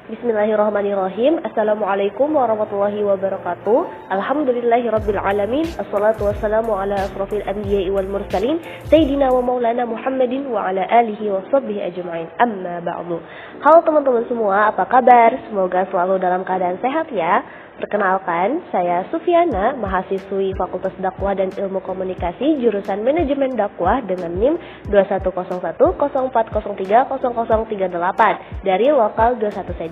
Bismillahirrahmanirrahim. Assalamualaikum warahmatullahi wabarakatuh. Alhamdulillahirabbil alamin. Assalatu wassalamu ala asrofil anbiya'i wal mursalin Sayyidina wa maulana Muhammadin wa ala alihi wa sahbihi ajma'in. Amma ba'du. Halo teman-teman semua, apa kabar? Semoga selalu dalam keadaan sehat ya. Perkenalkan, saya Sufiana, mahasiswi Fakultas Dakwah dan Ilmu Komunikasi jurusan Manajemen Dakwah dengan NIM 210104030038 dari lokal 21C2.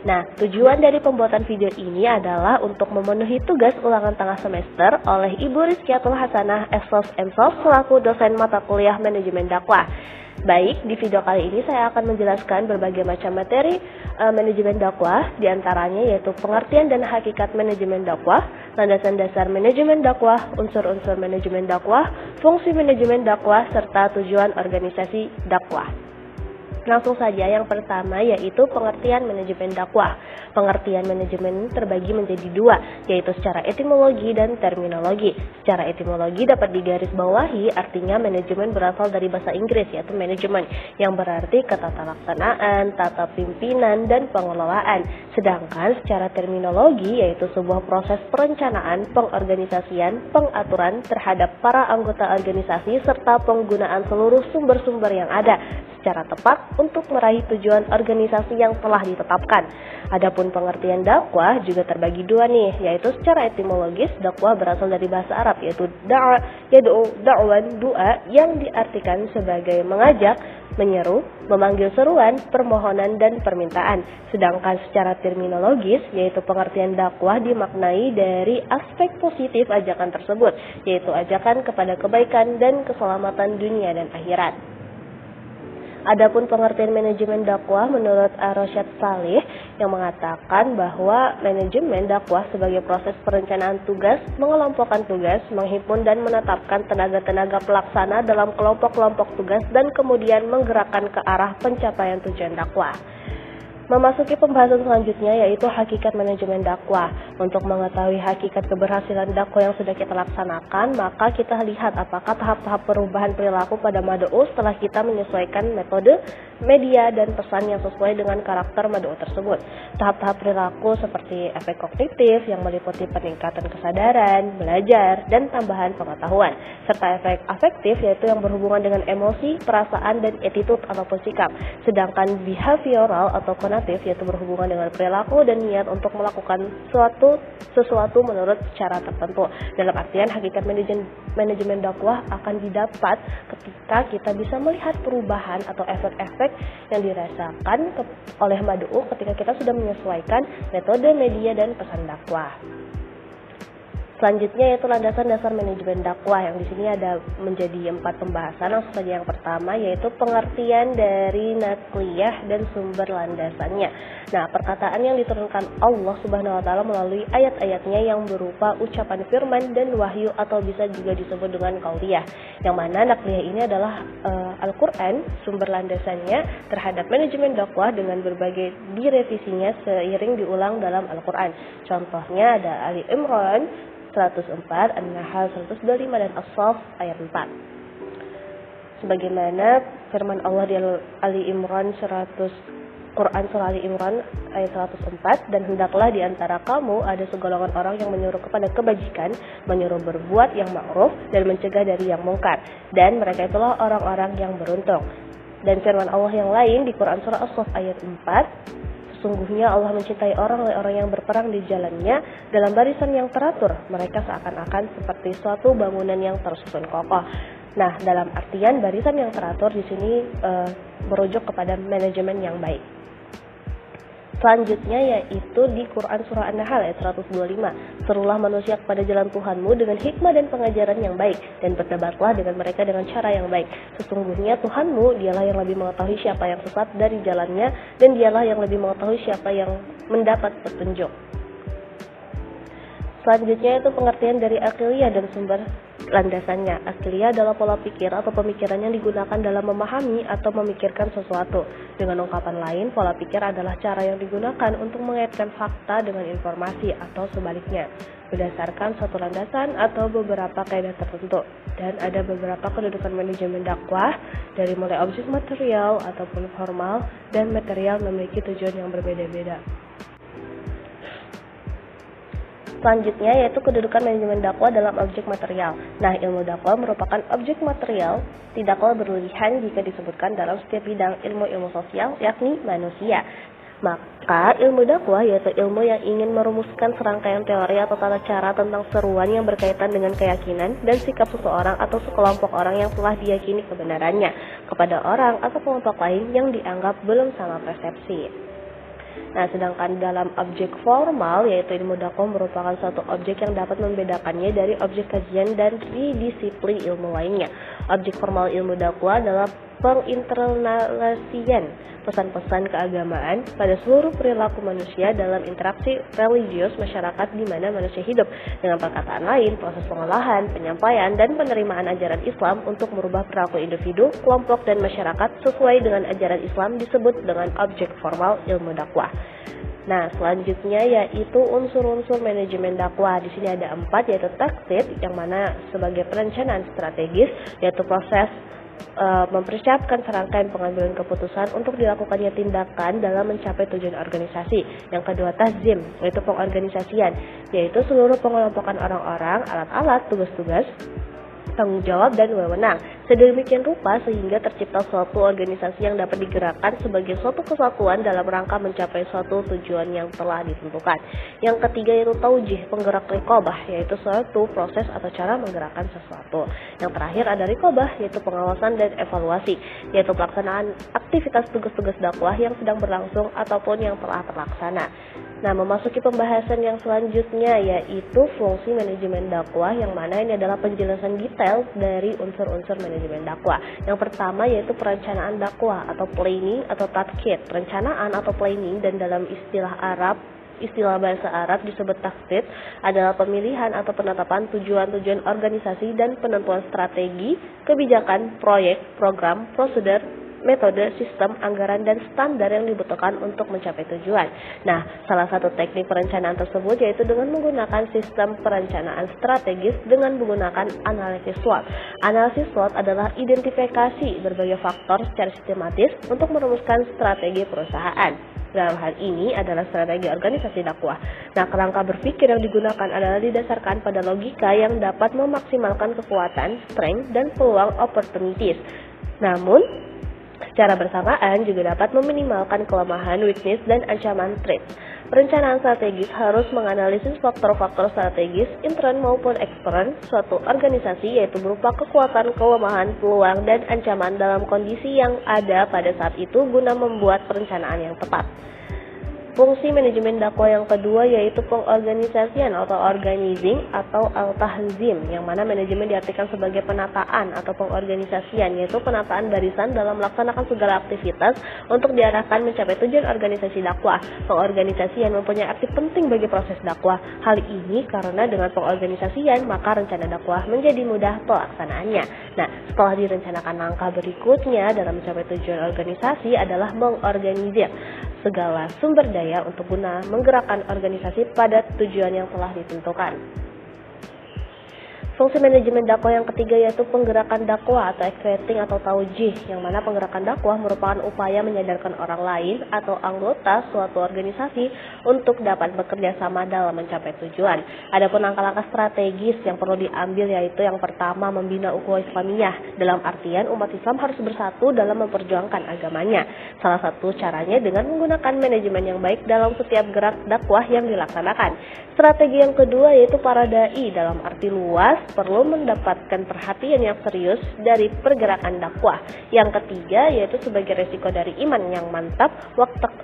Nah, tujuan dari pembuatan video ini adalah untuk memenuhi tugas ulangan tengah semester oleh Ibu Rizkiatul Hasanah Sos MSos selaku dosen mata kuliah Manajemen Dakwah. Baik, di video kali ini saya akan menjelaskan berbagai macam materi manajemen dakwah, diantaranya yaitu pengertian dan hakikat manajemen dakwah, landasan dasar manajemen dakwah, unsur-unsur manajemen dakwah, fungsi manajemen dakwah, serta tujuan organisasi dakwah. Langsung saja, yang pertama yaitu pengertian manajemen dakwah. Pengertian manajemen terbagi menjadi dua, yaitu secara etimologi dan terminologi. Secara etimologi dapat digarisbawahi, artinya manajemen berasal dari bahasa Inggris yaitu manajemen, yang berarti ketatalaksanaan, tata pimpinan, dan pengelolaan. Sedangkan secara terminologi yaitu sebuah proses perencanaan, pengorganisasian, pengaturan terhadap para anggota organisasi serta penggunaan seluruh sumber-sumber yang ada secara tepat untuk meraih tujuan organisasi yang telah ditetapkan. Adapun pengertian dakwah juga terbagi dua nih, yaitu secara etimologis dakwah berasal dari bahasa Arab yaitu da'a, yad'u, da'wan, du'a yang diartikan sebagai mengajak, menyeru, memanggil seruan, permohonan, dan permintaan. Sedangkan secara terminologis yaitu pengertian dakwah dimaknai dari aspek positif ajakan tersebut, yaitu ajakan kepada kebaikan dan keselamatan dunia dan akhirat. Adapun pengertian manajemen dakwah menurut Ar-Rasyad Salih yang mengatakan bahwa manajemen dakwah sebagai proses perencanaan tugas, mengelompokkan tugas, menghimpun dan menetapkan tenaga-tenaga pelaksana dalam kelompok-kelompok tugas dan kemudian menggerakkan ke arah pencapaian tujuan dakwah. Memasuki pembahasan selanjutnya yaitu hakikat manajemen dakwah. Untuk mengetahui hakikat keberhasilan dakwah yang sudah kita laksanakan, maka kita lihat apakah tahap-tahap perubahan perilaku pada mad'u setelah kita menyesuaikan metode, media, dan pesan yang sesuai dengan karakter mad'u tersebut. Tahap-tahap perilaku seperti efek kognitif yang meliputi peningkatan kesadaran, belajar, dan tambahan pengetahuan, serta efek afektif yaitu yang berhubungan dengan emosi, perasaan, dan attitude ataupun sikap. Sedangkan behavioral atau yaitu berhubungan dengan perilaku dan niat untuk melakukan sesuatu menurut cara tertentu. Dalam artian hakikat manajemen dakwah akan didapat ketika kita bisa melihat perubahan atau efek-efek yang dirasakan oleh mad'u ketika kita sudah menyesuaikan metode, media, dan pesan dakwah. Selanjutnya yaitu landasan dasar manajemen dakwah, yang di sini ada menjadi 4 pembahasan. Langsung saja yang pertama yaitu pengertian dari nakliyah dan sumber landasannya. Nah, perkataan yang diturunkan Allah Subhanahu wa taala melalui ayat-ayatnya yang berupa ucapan firman dan wahyu atau bisa juga disebut dengan qauliyah. Yang mana nakliyah ini adalah Al-Qur'an, sumber landasannya terhadap manajemen dakwah dengan berbagai direvisinya seiring diulang dalam Al-Qur'an. Contohnya ada Ali Imran 104, An-Nahl 125, dan As-Saff ayat 4. Sebagaimana firman Allah di Ali Imran Quran surah Ali Imran ayat 104, dan hendaklah di antara kamu ada segolongan orang yang menyuruh kepada kebajikan, menyuruh berbuat yang ma'ruf dan mencegah dari yang mungkar, dan mereka itulah orang-orang yang beruntung. Dan firman Allah yang lain di Quran surah As-Saff ayat 4, sesungguhnya Allah mencintai orang yang berperang di jalannya dalam barisan yang teratur. Mereka seakan-akan seperti suatu bangunan yang tersusun kokoh. Nah, dalam artian barisan yang teratur di sini merujuk kepada manajemen yang baik. Selanjutnya yaitu di Quran surah An-Nahl ayat 125. Serulah manusia kepada jalan Tuhanmu dengan hikmah dan pengajaran yang baik, dan berdebatlah dengan mereka dengan cara yang baik. Sesungguhnya Tuhanmu dialah yang lebih mengetahui siapa yang sesat dari jalannya, dan dialah yang lebih mengetahui siapa yang mendapat petunjuk. Selanjutnya itu pengertian dari akiliyah dan sumber landasannya. Akiliyah adalah pola pikir atau pemikiran yang digunakan dalam memahami atau memikirkan sesuatu. Dengan ungkapan lain, pola pikir adalah cara yang digunakan untuk mengaitkan fakta dengan informasi atau sebaliknya. berdasarkan suatu landasan atau beberapa kaidah tertentu. Dan ada beberapa kedudukan manajemen dakwah dari mulai objek material ataupun formal dan material memiliki tujuan yang berbeda-beda. Selanjutnya yaitu kedudukan manajemen dakwah dalam objek material. Nah, ilmu dakwah merupakan objek material, tidaklah berlebihan jika disebutkan dalam setiap bidang ilmu-ilmu sosial, yakni manusia. Maka ilmu dakwah yaitu ilmu yang ingin merumuskan serangkaian teori atau tata cara tentang seruan yang berkaitan dengan keyakinan dan sikap seseorang atau sekelompok orang yang telah diyakini kebenarannya kepada orang atau kelompok lain yang dianggap belum sama persepsi. Nah, sedangkan dalam objek formal, yaitu ilmu dakwah merupakan suatu objek yang dapat membedakannya dari objek kajian dan di disiplin ilmu lainnya. Objek formal ilmu dakwah adalah penginternalisasian pesan-pesan keagamaan pada seluruh perilaku manusia dalam interaksi religius masyarakat di mana manusia hidup. Dengan perkataan lain, proses pengolahan, penyampaian, dan penerimaan ajaran Islam untuk merubah perilaku individu, kelompok, dan masyarakat sesuai dengan ajaran Islam disebut dengan objek formal ilmu dakwah. Nah, selanjutnya yaitu unsur-unsur manajemen dakwah. Di sini ada 4, yaitu taksid, yang mana sebagai perencanaan strategis, yaitu proses mempersiapkan serangkaian pengambilan keputusan untuk dilakukannya tindakan dalam mencapai tujuan organisasi. Yang kedua, tazim, yaitu pengorganisasian, yaitu seluruh pengelompokan orang-orang, alat-alat, tugas-tugas, tanggung jawab, dan wewenang sedemikian rupa sehingga tercipta suatu organisasi yang dapat digerakkan sebagai suatu kesatuan dalam rangka mencapai suatu tujuan yang telah ditentukan. Yang ketiga yaitu taujih, penggerak riqabah, yaitu suatu proses atau cara menggerakkan sesuatu. Yang terakhir ada riqabah, yaitu pengawasan dan evaluasi, yaitu pelaksanaan aktivitas tugas-tugas dakwah yang sedang berlangsung ataupun yang telah terlaksana. Nah, memasuki pembahasan yang selanjutnya yaitu fungsi manajemen dakwah, yang mana ini adalah penjelasan detail dari unsur-unsur manajemen dakwah. Yang pertama yaitu perencanaan dakwah atau planning atau tadkid. Perencanaan atau planning, dan dalam istilah bahasa Arab disebut taksid, adalah pemilihan atau penetapan tujuan-tujuan organisasi dan penentuan strategi, kebijakan, proyek, program, prosedur, metode, sistem, anggaran, dan standar yang dibutuhkan untuk mencapai tujuan. Nah, salah satu teknik perencanaan tersebut yaitu dengan menggunakan sistem perencanaan strategis dengan menggunakan analisis SWOT. Analisis SWOT adalah identifikasi berbagai faktor secara sistematis untuk merumuskan strategi perusahaan. Dalam hal ini adalah strategi organisasi dakwah. Nah, kerangka berpikir yang digunakan adalah didasarkan pada logika yang dapat memaksimalkan kekuatan, strength, dan peluang opportunities. Namun, secara bersamaan juga dapat meminimalkan kelemahan, weakness, dan ancaman threat. Perencanaan strategis harus menganalisis faktor-faktor strategis intern maupun ekstern suatu organisasi, yaitu berupa kekuatan, kelemahan, peluang, dan ancaman dalam kondisi yang ada pada saat itu guna membuat perencanaan yang tepat. Fungsi manajemen dakwah yang kedua yaitu pengorganisasian atau organizing atau al-tahzim, yang mana manajemen diartikan sebagai penataan atau pengorganisasian, yaitu penataan barisan dalam melaksanakan segala aktivitas untuk diarahkan mencapai tujuan organisasi dakwah. Pengorganisasian mempunyai arti penting bagi proses dakwah. Hal ini karena dengan pengorganisasian maka rencana dakwah menjadi mudah pelaksanaannya. Nah, setelah direncanakan langkah berikutnya dalam mencapai tujuan organisasi adalah mengorganisir segala sumber daya untuk guna menggerakkan organisasi pada tujuan yang telah ditentukan. Fungsi manajemen dakwah yang ketiga yaitu penggerakan dakwah atau activating atau taujih, yang mana penggerakan dakwah merupakan upaya menyadarkan orang lain atau anggota suatu organisasi untuk dapat bekerja sama dalam mencapai tujuan. Adapun langkah-langkah strategis yang perlu diambil yaitu yang pertama membina ukhuwah Islamiyah, dalam artian umat Islam harus bersatu dalam memperjuangkan agamanya. Salah satu caranya dengan menggunakan manajemen yang baik dalam setiap gerak dakwah yang dilaksanakan. Strategi yang kedua yaitu para dai, dalam arti luas perlu mendapatkan perhatian yang serius dari pergerakan dakwah. Yang ketiga yaitu sebagai resiko dari iman yang mantap,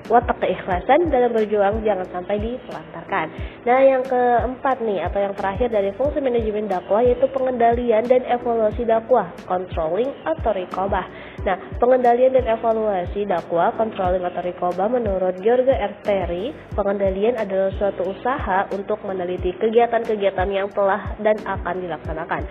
watak keikhlasan dalam berjuang jangan sampai ditelantarkan. Nah, yang keempat nih atau yang terakhir dari fungsi manajemen dakwah yaitu pengendalian dan evaluasi dakwah, controlling atau riqabah. Nah, pengendalian dan evaluasi dakwah, controlling atau riqabah, menurut George R. Terry, pengendalian adalah suatu usaha untuk meneliti kegiatan-kegiatan yang telah dan akan dilaksanakan.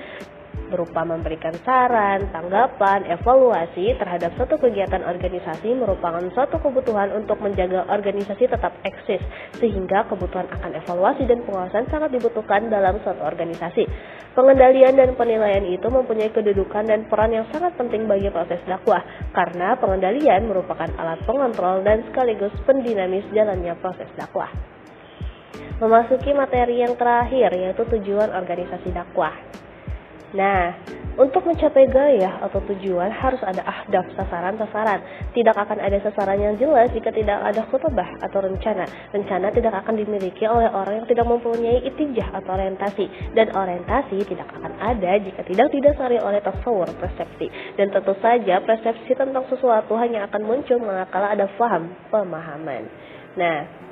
berupa memberikan saran, tanggapan, evaluasi terhadap suatu kegiatan organisasi merupakan suatu kebutuhan untuk menjaga organisasi tetap eksis, sehingga kebutuhan akan evaluasi dan pengawasan sangat dibutuhkan dalam suatu organisasi. Pengendalian dan penilaian itu mempunyai kedudukan dan peran yang sangat penting bagi proses dakwah, karena pengendalian merupakan alat pengontrol dan sekaligus pendinamis jalannya proses dakwah. Memasuki materi yang terakhir, yaitu tujuan organisasi dakwah. Nah, untuk mencapai gaya atau tujuan harus ada ahdaf, sasaran-sasaran. Tidak akan ada sasaran yang jelas jika tidak ada khutbah atau rencana. Rencana tidak akan dimiliki oleh orang yang tidak mempunyai itijah atau orientasi. Dan orientasi tidak akan ada jika tidak didasari oleh tasawur, persepsi. Dan tentu saja persepsi tentang sesuatu hanya akan muncul manakala ada faham, pemahaman. Nah,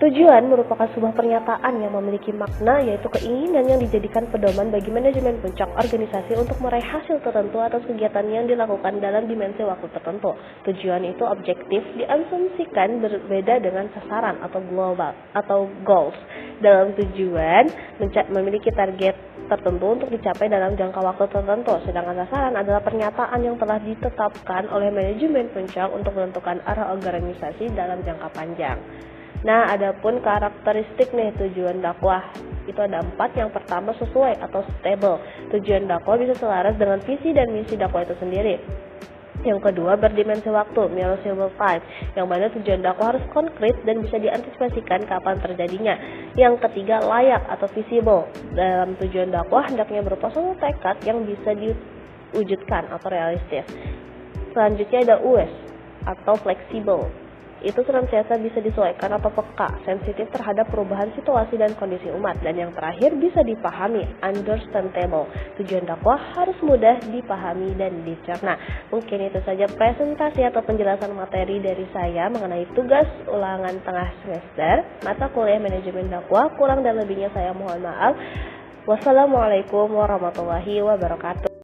tujuan merupakan sebuah pernyataan yang memiliki makna, yaitu keinginan yang dijadikan pedoman bagi manajemen puncak organisasi untuk meraih hasil tertentu atas kegiatan yang dilakukan dalam dimensi waktu tertentu. Tujuan itu objektif diasumsikan berbeda dengan sasaran atau global atau goals. Dalam tujuan memiliki target tertentu untuk dicapai dalam jangka waktu tertentu, sedangkan sasaran adalah pernyataan yang telah ditetapkan oleh manajemen puncak untuk menentukan arah organisasi dalam jangka panjang. Nah, adapun karakteristik tujuan dakwah itu ada 4. Yang pertama, sesuai atau stable. Tujuan dakwah bisa selaras dengan visi dan misi dakwah itu sendiri. Yang kedua, berdimensi waktu, measurable time, yang mana tujuan dakwah harus konkret dan bisa diantisipasikan kapan terjadinya. Yang ketiga, layak atau visible. Dalam tujuan dakwah hendaknya berupa suatu tekad yang bisa diwujudkan atau realistis. Selanjutnya ada US atau fleksibel. Itu senantiasa bisa disesuaikan atau peka, sensitif terhadap perubahan situasi dan kondisi umat. Dan yang terakhir, bisa dipahami, understandable. Tujuan dakwah harus mudah dipahami dan dicerna. Mungkin itu saja presentasi atau penjelasan materi dari saya mengenai tugas ulangan tengah semester mata kuliah manajemen dakwah. Kurang dan lebihnya saya mohon maaf. Wassalamualaikum warahmatullahi wabarakatuh.